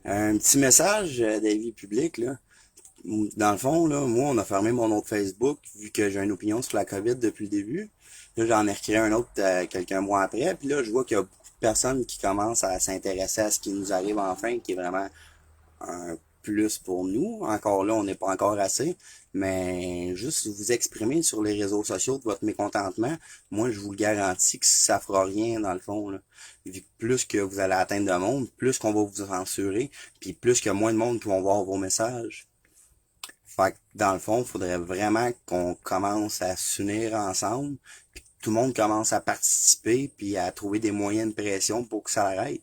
Un petit message d'avis public, là. Dans le fond, là, moi, on a fermé mon autre Facebook vu que j'ai une opinion sur la COVID depuis le début. Là, j'en ai recréé un autre quelques mois après. Puis là, je vois qu'il y a beaucoup de personnes qui commencent à s'intéresser à ce qui nous arrive enfin, qui est vraiment un plus pour nous. Encore là, on n'est pas encore assez. Mais juste vous exprimer sur les réseaux sociaux de votre mécontentement, moi, je vous le garantis que ça fera rien dans le fond, là. Vu que plus que vous allez atteindre de monde, plus qu'on va vous censurer, puis plus qu'il y a moins de monde qui vont voir vos messages. Fait que dans le fond, il faudrait vraiment qu'on commence à s'unir ensemble, puis que tout le monde commence à participer, puis à trouver des moyens de pression pour que ça arrête.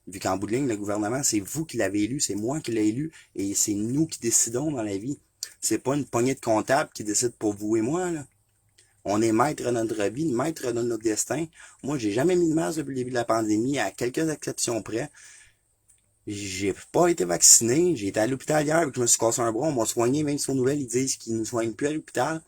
Vu qu'en bout de ligne, le gouvernement, c'est vous qui l'avez élu, c'est moi qui l'ai élu, et c'est nous qui décidons dans la vie. C'est pas une poignée de comptables qui décide pour vous et moi, là. On est maître de notre vie, maître de notre destin. Moi, j'ai jamais mis de masque depuis le début de la pandémie, à quelques exceptions près. J'ai pas été vacciné. J'ai été à l'hôpital hier, je me suis cassé un bras, on m'a soigné, même si aux nouvelles, ils disent qu'ils ne soignent plus à l'hôpital.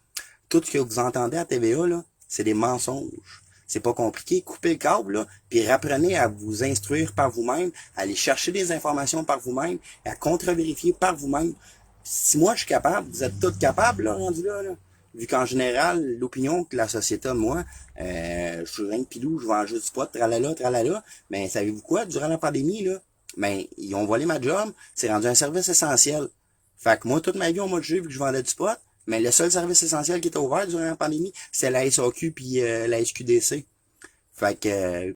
Tout ce que vous entendez à TVA, là, c'est des mensonges. C'est pas compliqué. Coupez le câble, là, puis apprenez à vous instruire par vous-même, à aller chercher des informations par vous-même, à contre-vérifier par vous-même. Si moi je suis capable, vous êtes tous capables, là, rendu là, là. Vu qu'en général, l'opinion que la société a de moi, je suis rien de pilou, je vends juste du pot, tralala, tralala. Mais savez-vous quoi? Durant la pandémie, là, ben, ils ont volé ma job, c'est rendu un service essentiel. Fait que moi, toute ma vie, on m'a jugé vu que je vendais du pot, mais le seul service essentiel qui était ouvert durant la pandémie, c'est la SAQ puis la SQDC. Fait que